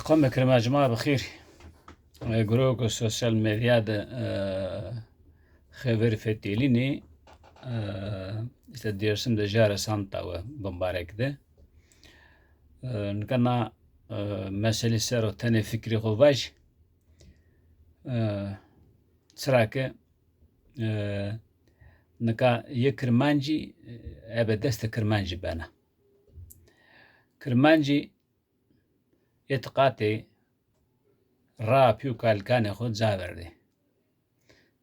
قم كريم يا جماعة بخير. جروك السوشيال ميديا ده خبر فتيليني استديرسم ده جارة سانتا وبمبارك ده نكنا مسألة سر تاني فكري خوباش تراكة نكا يكرمانجي أبدست كرمانجي بانا كرمانجي يتقاتي را پیو کالکان خود زاورده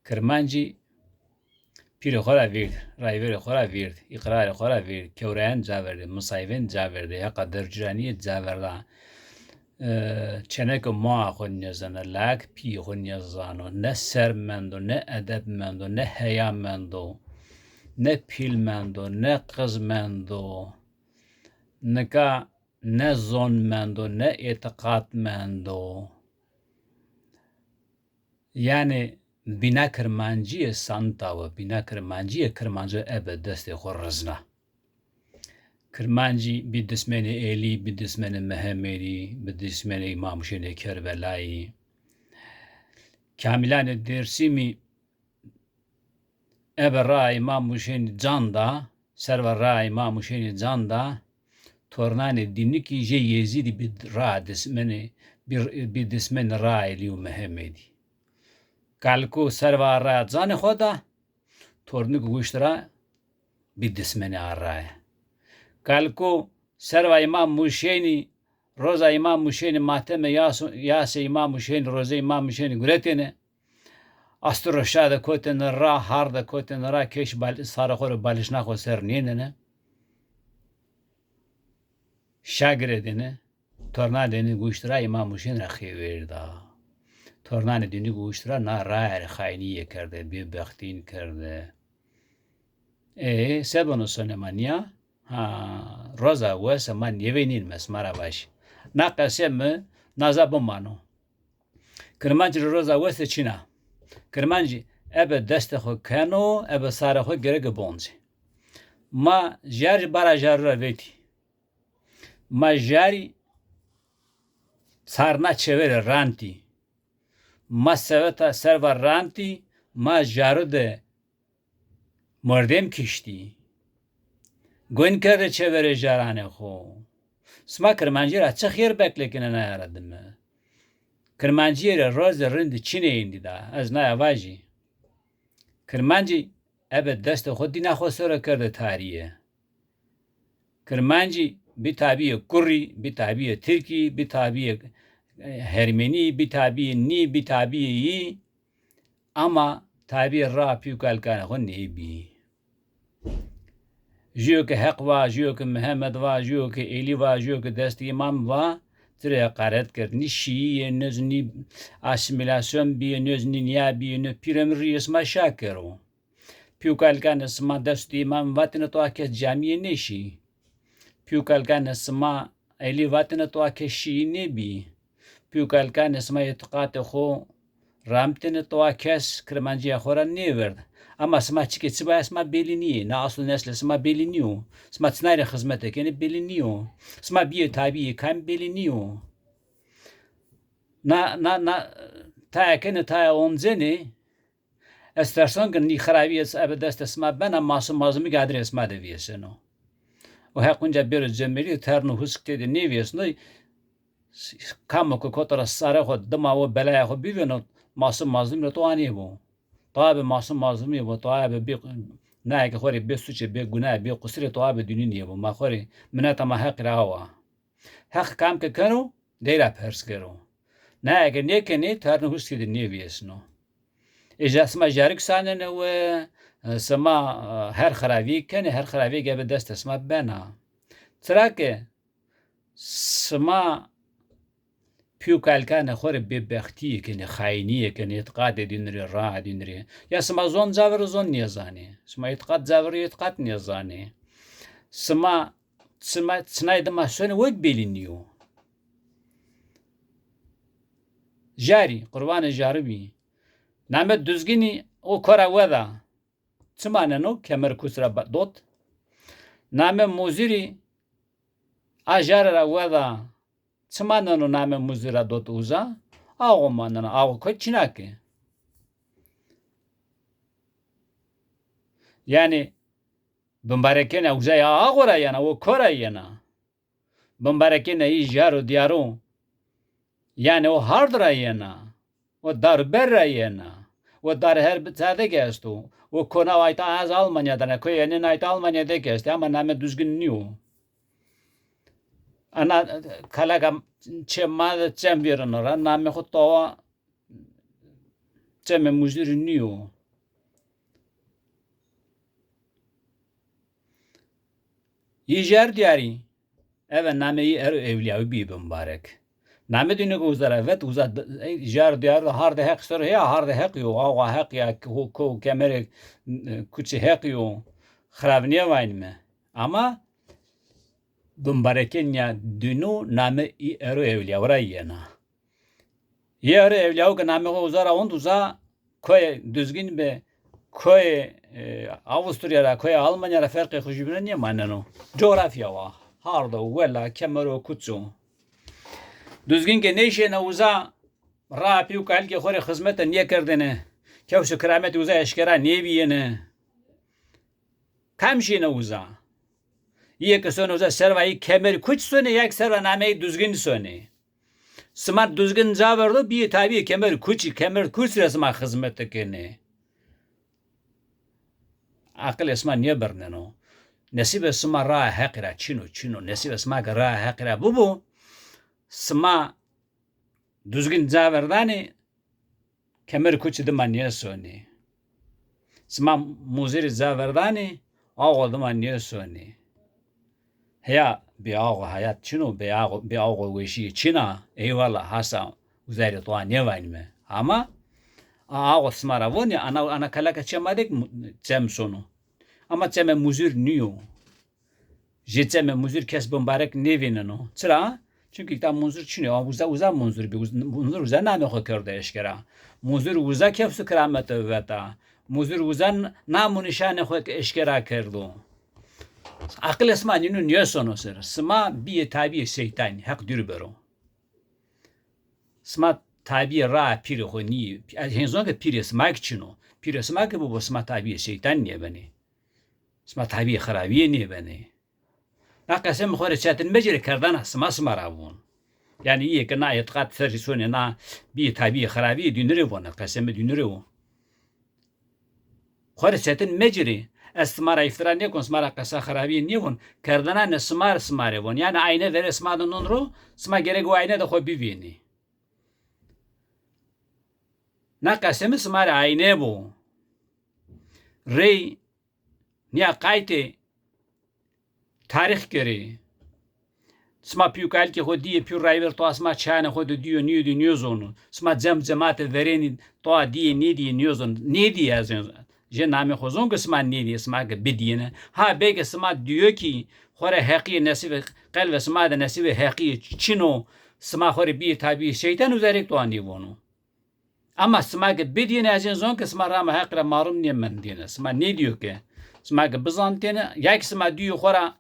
کرمانجی پیر خورا ویرد رایور خورا ویرد اقرار خورا ویرد کوران زاورده مصایبین زاورده حقا درجرانی زاورده چنک ما خود نیزانه لاک پی خود نیزانه نه سرمندو نه ادب مندو نه حیا مندو نه پیل مندو نه قز مندو نه زون مندو نه اعتقاد مندو yani bina kirmancı santa ve bina kirmancı kirmancı ebe deste xorrezna kirmancı bir dismeni eli bir dismeni mehmeri bir dismeni İmam Hüseyin Kerbelai kamilane dersimi ebe ra İmam Hüseyin canda server ra İmam Hüseyin canda tornane diniki je Yezidi bir ra dismeni bir dismeni ra eli mehmeri کالکو سرور را زن خدا تورنک گوشترا بیدسمنی آرای کالکو سرو امام موشینی روز امام موشینی ماتم یاس امام موشینی روز امام موشینی گرتینه استر شاد کوتن را هارد کوتن را کش بال سار خور بالش نخو سر نینه شاگردینه تورنادینی گوشترا امام موشینی را خیوردا تورنان دینی گوشترا نه رای خاینیه کرده بی بختین کرده سبانو سنمانیا روزا واسه من یوینین مسمارا باش نه قسم نازا بمانو کرمانجی روزا واسه چینا کرمانجی اب دست خو کنو اب سار خو گرگ بونزی ما جاری برا جار را ویتی ما جاری سارنا چویر رانتی ما سوتا سرور رانتی ما جارده مردم کشتی گوین کرده چوره جارانه خو سما کرمانجی را چه خیر بکله کنه نیاردم کرمانجی را روز رند چینه ایندی دا از نه واجی کرمانجی ابد دست خود دی نخو سره کرده تاریه کرمانجی بی تابیه کوری بی تابیه ترکی بی تابیه Hermeni bir tabi ni bir tabi ama tabi ra piyukalkan hon ne bi jiyo ke hak va jiyo ke Muhammed va jiyo ke Eli va jiyo ke dest imam va tre qaret kert ni şii nezni asimilasyon bi nezni niya bi ne piramri isma şakero piyukalkan isma dest imam vatne to akes camiye neşi piyukalkan isma Eli vatne to akes şii ne bi پیوکالکان اسمه اعتقاد خو رامتن تو کس کرمانجی خورا نیورد اما اسمه چی که چبا اسمه بیلینیه نه اصل نسل اسمه بیلینیو اسمه تنایر خدمته کنه بیلینیو اسمه بیه تابیه کم بیلینیو نه تا کنه تا اونزنه استرسان کنی خرابی از ابدست اسمه بنا ماسم مازمی قادر اسمه دویسنو و هاقونجا بیرو جمعی ترنو حسکته ده نیویسنو کامو که کتر ساره خود دما و بلای خود بیوینو ماسم مازمی رو تو آنی بو طایب ماسم مازمی بو طایب بی نه که خوری بی سوچه بی گناه بی قصری طایب دینی نیه بو ما خوری منه تا ما حق راوا حق کام که کنو دیره پرس کرو نه اگر نیه کنی ترنو حس که نیه بیسنو ایجا سما جارک سانه و سما هر خراوی کنه هر خراوی که به دست سما بنا چرا که سما پیوکالکان خور ببختی کنه خاینیه کنه اعتقاد دینری راه دینری یا سما زون زاور زون نیزانه سما اعتقاد زاور اعتقاد نیزانه سما تناید ما سونه وگ بیلینیو جاری قربان جاربی نامه düzgini o kora veda تمانه نو کمر کسرا دوت نامه موزیری اجار را ودا çmanın name muzira dot uza ağo manın ağo ko çinaki yani bimbarekene uza ya ağora yana o kora yana bimbarekene ijaro diaro yani o hardra yana o darberra yana o dar her bitade gestu o kona ayta az Almanya'dan ko yani ayta Almanya'da geçti ama name düzgün niyo ana kalagam çemma çembirin ora name hotova çemme muzir niyo Yijer diyari evet nameyi evliya bi mübarek name dünü uzara evet uzat jar diyar harda hak sor ya harda hak yo ağa hak ya ko kemer kuçi hak yo xravniye vaynme ama Bimbareken ya dünü name evliya orayena Yer evliya o name uzara on uza koy düzgün be koy Avusturya'da koy Almanya'da farkı hujubuna niye maneno coğrafya var harda vela kemero kutsu düzgün ki ne işe ne uza rapi u kalki khore hizmete niye kerdene kevşu keramet uza eşkera niye biyene kamşi ne uza یک سون اوزا سروایی کمر کوچ سونه یک سر نامه düzgün سونه smart düzgün zavardo bir tabi kemer kuç resma hizmet kene akıl esma niye berneno nasip esma ra hakira çino nasip esma ra hakira bu sma düzgün zavardani kemer kuç de niye sone sma muzir zavardani ağol de niye sone Ya bir ağa hayat çino bir ağa veşi çina eyvallah hasa uzaylı toğa ne var mı ama ağa smara voni ana kalaka çamadık çem sonu ama çeme muzur niyo jetseme muzur kes bombarek nevineno çıra çünkü tam muzur çino uza muzur uza name hokarda eşkera muzur uza kefsu keramet veta muzur uza namu nişane hok eşkera kerdo Akıl esma ninu niye sonu ser? Sma bir tabi şeytan hak dür bero. Sma tabi ra piri ho ni. Henzon ke piri sma kçino. Piri sma ke bu sma tabi şeytan niye beni? Sma tabi kharabiye niye beni? Na kasem khore çetin mecri kardana sma ravun. Yani iyi ki na yetqat serrisone na bir tabi kharabiye dünürü vona kasem dünürü o. Khore çetin mecri اسمار افترا نیکن اسمار قصه خرابی نیکن کردن اسماره ون یعنی آینه در اسماد نون رو اسما گره گو آینه دخو ببینی نه قسم اسمار آینه بو ری نیا قایت تاریخ کری اسما پیوکال که خود دیه پیو رایور تو اسما چانه خود دیو نیو زونو اسما جماعت ورینی تو دیه نیو نیدی از Je name xozon kısma neydi isma ki bidiyene ha belki isma diyor ki xore hakiye nesibe qalb isma da nesibe hakiye çino isma xore bir tabi şeytan üzerek doğan bunu ama isma ki bidiyene azın zon kısma rama hakra marum niye men diyene isma ne diyor ki isma ki bizantine yak isma diyor xora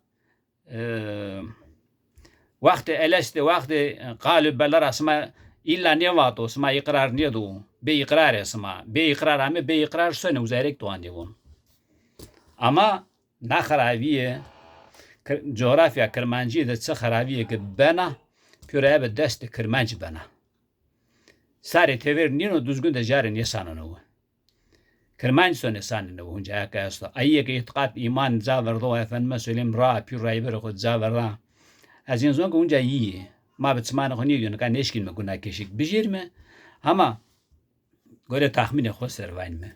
vakti eleste vakti qalb belar isma illa ne vato isma ikrar ne do be ikrar esma be ikrar ama be ikrar sene uzarek doğan devon ama na kharabiye coğrafya Kırmancı da çı kharabiye ki bana püre be dest Kırmancı bana sare tever nino düzgün de jarın yasanını Kırmancı sene sanını hunca kasta ayye ki itiqat iman zaverdo efendim söyleyeyim ra püre bir xod zaverda azin zon hunca iyi ma bitsman khoni yun kan eşkin mi guna keşik bijirme ama göre tahmini xo servayn mi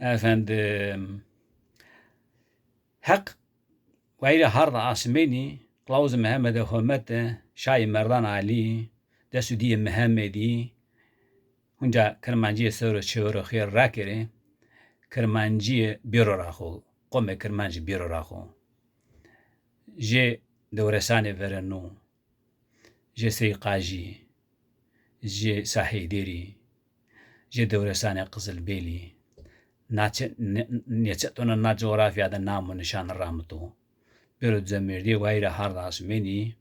efendim hak gayri harda asmeni Klaus Mehmet Ahmet Şahi Merdan Ali Desudi Mehmedi hunca Kırmancı soru çevre xir rakere Kırmancı biro raxo qome Kırmancı biro raxo je dewresane verenu je seyqaji je sahideri je dewresane Qızılbeli neçetona na coğrafyada namı nişan ramtu bir zemirdi gayri harda asmeni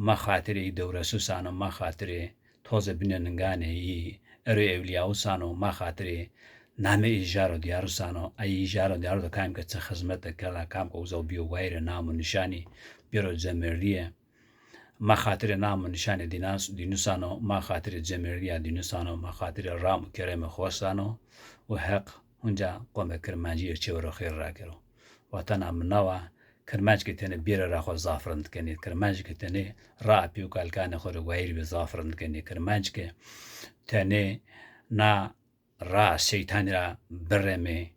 ما خاطری دوره سوسانو ما خاطری توز بیننگانه ای ارو اولیاوسانو ما خاطری نام ایجارو دیاروسانو ای ایجارو دیارو دا کام که چه خدمت کلا کام که اوزو بیو ویر نام و نشانی بیرو جمریه ما خاطر نام و نشانی دینوسانو ما خاطر جمریه دینوسانو ما خاطر رام کرم خوستانو و حق هنجا قوم کرمانجی چه ورو خیر را کرو وطن امنوا کرمانج که تنه بیر را خو زافرند کنی کرمانج که تنه را پیو کالکان خو ویر به زافرند کنی کرمانج که تنه نا را شیطان را برمه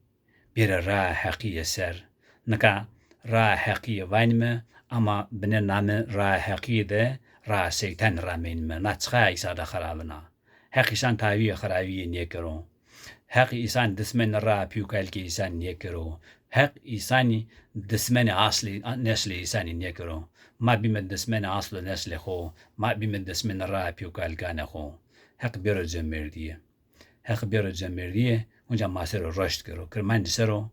بیر را حقیه سر نکا را حقیه واینمه اما بنه نام را حقیه ده را شیطان را مینمه نچخه ایسا ده خرابنا حقیشان تاویه خرابیه نیکرون حق ایسان دسمن را پیو کالکی ایسان نیکرون حق ایسانی دسمن اصلی نسل ایسانی نیکرون ما بیم دسمن اصل نسل خو ما بیم دسمن را پیو کالکان خو حق بیرو جمردیه حق بیرو جمردیه اونجا ماسر رشد کرو کرمان سرو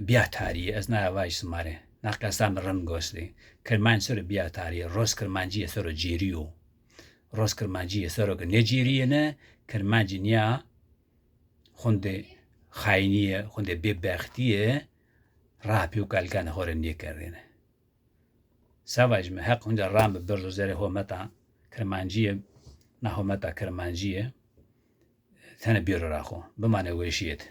بیا تاریه از نه وایس ماره نقصان رنگوستی کرمان سر بیا تاریه روز کرمانجی سرو جیریو روز کرمانجی سرو که نجیریه نه کرمانجی نیا خونده خاینیه خونده بدبختیه راه پیو کالکان خور نیکردینه سواج me حق اونجا رام برزو زره همتا کرمانجیه نه همتا کرمانجیه تنه بیرو راخو بمانه ویشیت